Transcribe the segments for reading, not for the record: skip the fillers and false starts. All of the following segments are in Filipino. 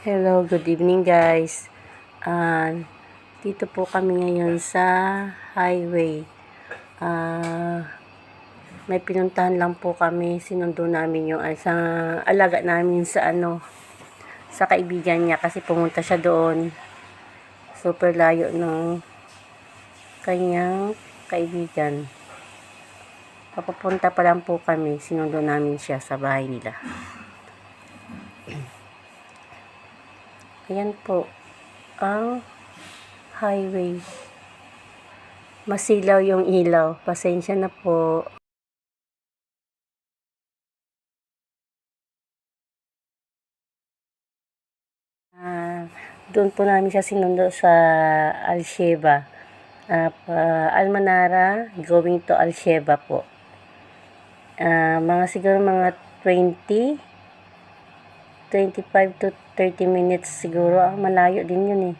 Hello, good evening guys. Dito po kami ngayon sa highway. May pinuntahan lang po kami. Sinundo namin yung sa alaga namin sa kaibigan niya kasi pumunta siya doon. Super layo ng kanyang kaibigan. Papapunta pa lang po kami. Sinundo namin siya sa bahay nila. Ayan po ang highway. Masilaw yung ilaw. Pasensya na po. Doon po namin siya sinundo sa Alsheba. Almanara going to Alsheba po. Siguro mga 25 to 30 minutes siguro. Malayo din yun eh.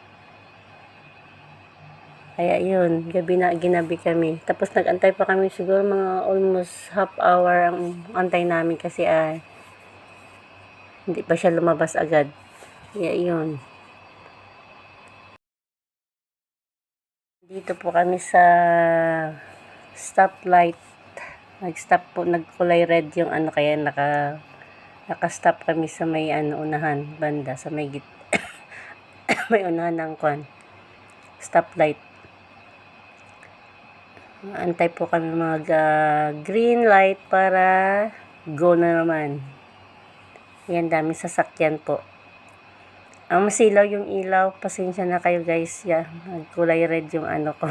Kaya yun, ginabi kami. Tapos nag-antay pa kami siguro mga almost half hour ang antay namin kasi hindi pa siya lumabas agad. Kaya yun. Dito po kami sa stoplight. Nag-stop po, nagkulay red yung kaya naka-stop kami sa may unahan, banda, sa may may unahan ng stoplight. Antay po kami mag green light para go na naman. Yan, daming sasakyan po. Ang masilaw yung ilaw, pasensya na kayo guys. Yeah, nagkulay red yung ko.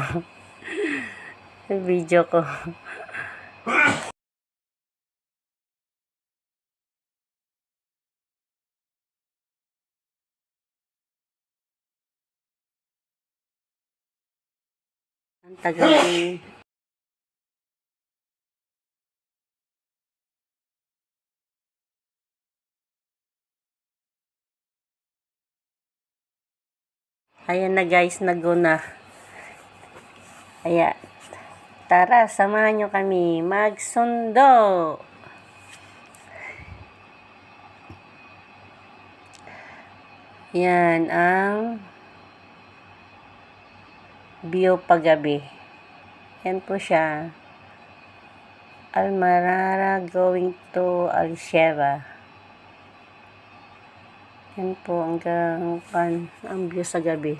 Yung video ko. Ang tagal ni ayan na guys, nag-go na. Ayan. Tara, samahan nyo kami magsundo. Yan ang view paggabi. Yan po siya. Almanara going to Alsheba. Yan po hanggang ang view sa gabi.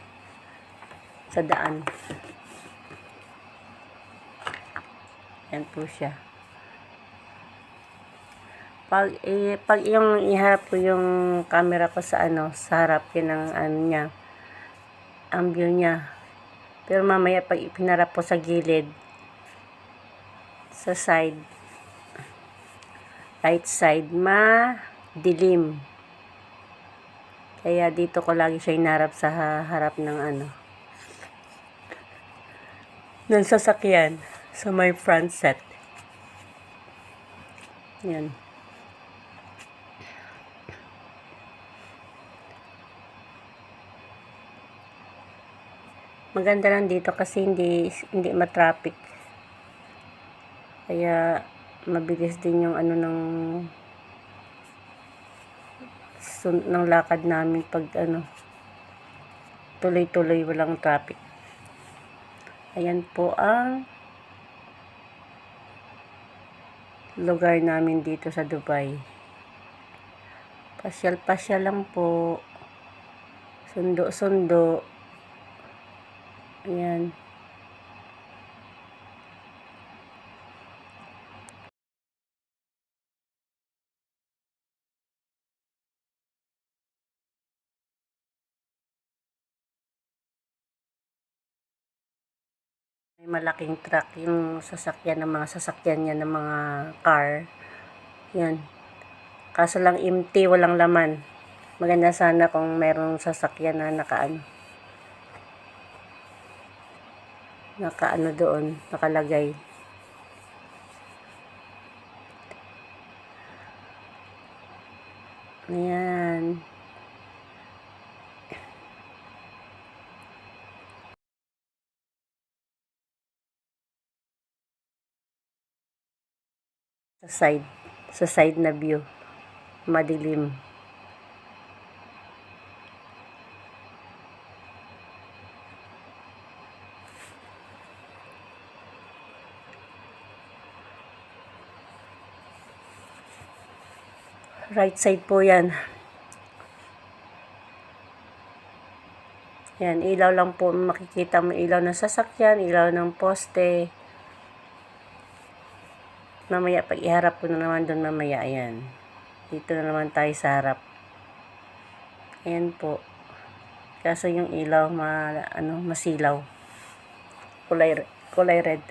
Sa daan. Yan po siya. Pag yung iharap ko yung camera ko sa sa harap yun ang niya. Ang view niya. Pero mamaya pag ipinarap po sa gilid, sa side, right side, dilim. Kaya dito ko lagi siya inarap sa harap ng ng sasakyan sa may front set. Yan. Maganda lang dito kasi hindi ma-traffic. Kaya mabilis din yung ng lakad namin pag tuloy-tuloy walang traffic. Ayan po ang lugar namin dito sa Dubai. Pasyal-pasyal lang po. Sundo-sundo. Ayan. May malaking truck yung sasakyan ng mga sasakyan niya ng mga car. Yan. Kaso lang empty, walang laman. Maganda sana kung merong sasakyan na naka doon, nakalagay. Ayan. Sa side na view. Madilim. Right side po yan. Yan, ilaw lang po. Makikita mo ilaw ng sasakyan, ilaw ng poste. Mamaya, pag iharap ko na naman doon mamaya, ayan. Dito na naman tayo sa harap. Ayan po. Kaso yung ilaw, masilaw. Kulay red.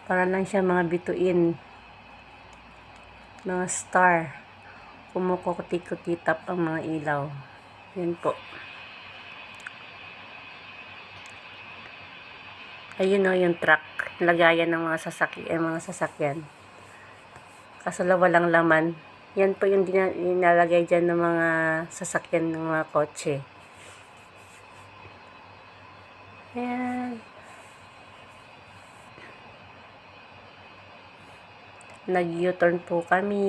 Para lang siya mga bituin. Mga star. Kumukuti-kutitap ang mga ilaw. Yan po. Ayun o, yung truck. Lagayan ng mga sasakyan. Kaso walang laman. Yan po yung dinalagay dyan ng mga sasakyan ng mga kotse. Ayan. Nag-U-turn po kami.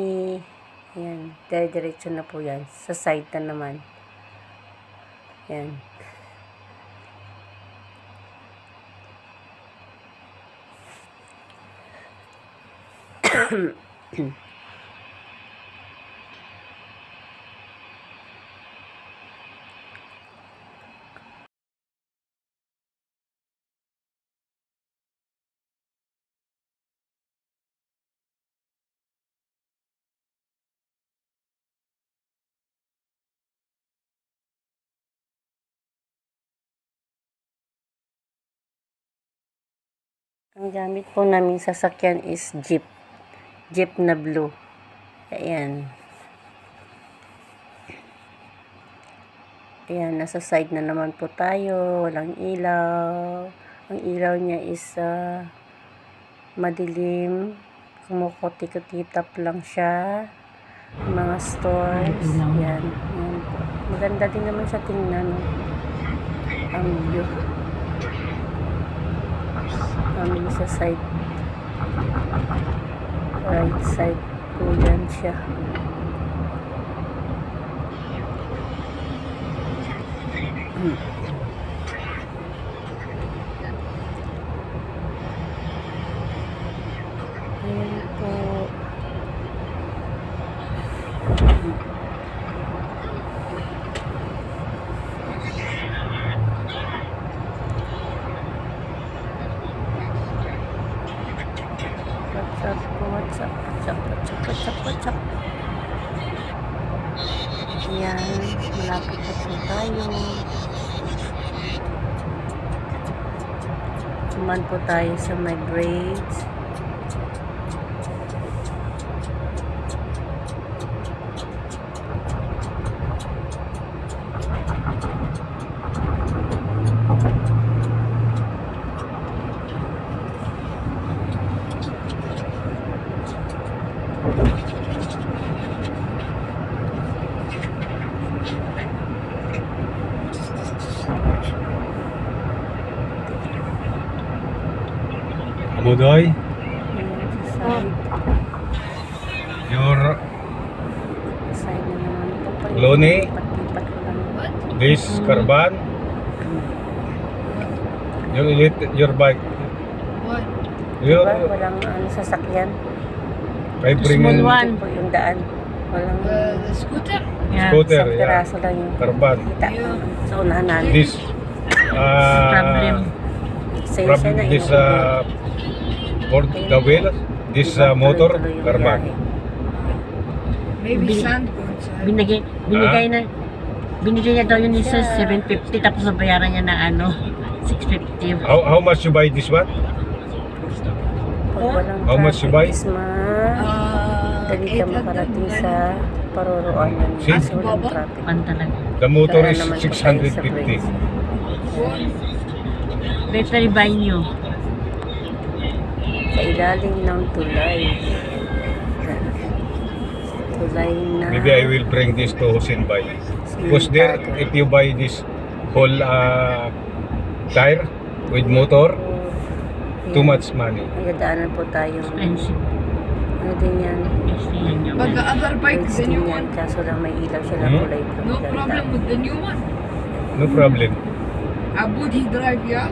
Ayan. Diretso na po yan. Sa side na naman. Ayan. Ang gamit po naming sasakyan is jeep. Jeep na blue. Ayan. Ayan, nasa side na naman po tayo. Walang ilaw. Ang ilaw niya is madilim. Kumukuti-kutitap lang siya. Mga stores. Ayan. Ayan po. Maganda din naman siya tingnan. Ang view. Kami sa side. Right side po yan siya. Ayan po. What's up? Ayan, malapit na po tayo. Tuman po tayo sa my braids. Budoy, your Loni, this Karban, your bike. What? Your, Walang sasakyan. I bring in One po yung daan. Walang The scooter? scooter, isang yeah, piraso lang yung Karban. kita. Sa unahan natin. This, Sensya na this, for the wheel, this motor, Karban. Maybe sand go inside. Binigay niya daw yun ni Sir 750 tapos nabayaran niya ng 650. How much you buy this one? Pag walang How much you buy? traffic is dali ka makarating sa paroroonan. See? Kasi walang traffic. Pan talaga. The motor Kaya is naman po tayo sa 650. Braves. Better buy new. Sa ilalim ng tulay. Tulay na Maybe I will bring this to Hussein Bay. Because there, if you buy this whole tire with motor, too much money. Nagdaanan po tayo. Expensive. Ano din yan? But the other bike, Braves the din new yan. one, Kaso lang may ilaw siya na Hmm? kulay blue. no Ganda. problem with the new one. No problem. Abud he drive, yeah?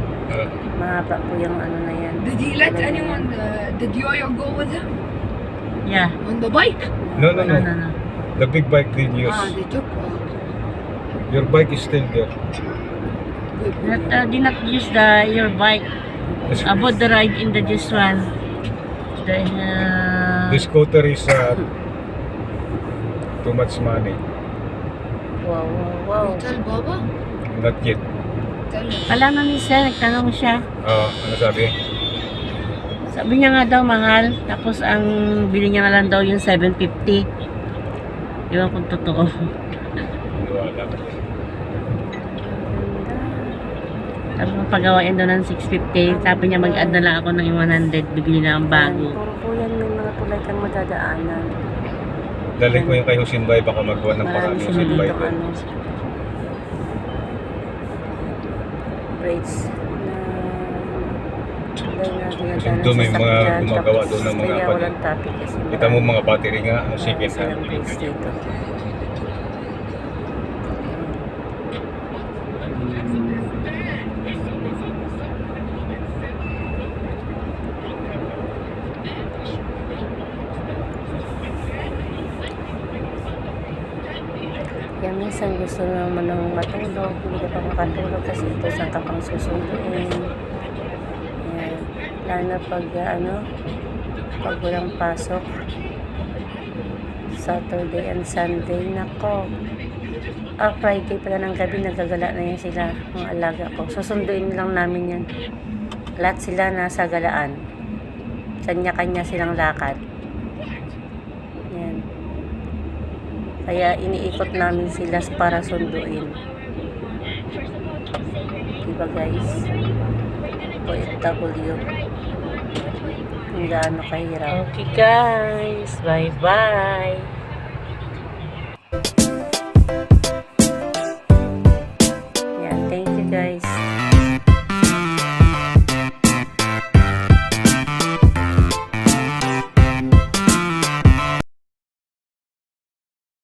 Mahaba po yung ano na yan. Did he let Kulay na anyone, did Yo-Yo go with him? Yeah. On the bike? No, no, No, no. no, no. The big bike didn't use. Ah, they took Your bike is still there. Did not use your bike. About the ride in this one. The scooter is too much money. Wow, wow, wow. You tell Baba? Not yet. Tell him. Wala na ni sir, nagtanong siya. Ano sabi? Sabi niya nga daw mahal, tapos ang bili niya nga lang daw yung 750. Ewan kung totoo. Wala. Tapos pagawain daw ng 650, sabi niya mag-add na lang ako ng 100, bibili na ang bago. Puro po yan, may mga tulay kang madadaanan. Dali ko yung kay Husinbay, baka magawa ng paraan Marami yung sila Husinbay dito doon. ano. Braids na tulay na dinadaanan Doon may sa mga sakyan, gumagawa tapos doon ng mga kaya pan- walang topic kasi Kita mo mga battery nga, ang second silang hand. braids dito. Yan, minsan gusto naman ng matulog, hindi ka pa makatulog kasi ito saan ka pang susunduin. Yan. Lalo na pag pag walang pasok. Saturday and Sunday, nako. Friday pala ng gabi, nagagala na yan sila, mga alaga ko. Susunduin lang namin yan. Lahat sila nasa galaan. Kanya-kanya silang lakad. Yan. Kaya iniikot namin sila para sunduin. Diba guys? OFW. Kung gaano kahirap. Okay guys, bye bye.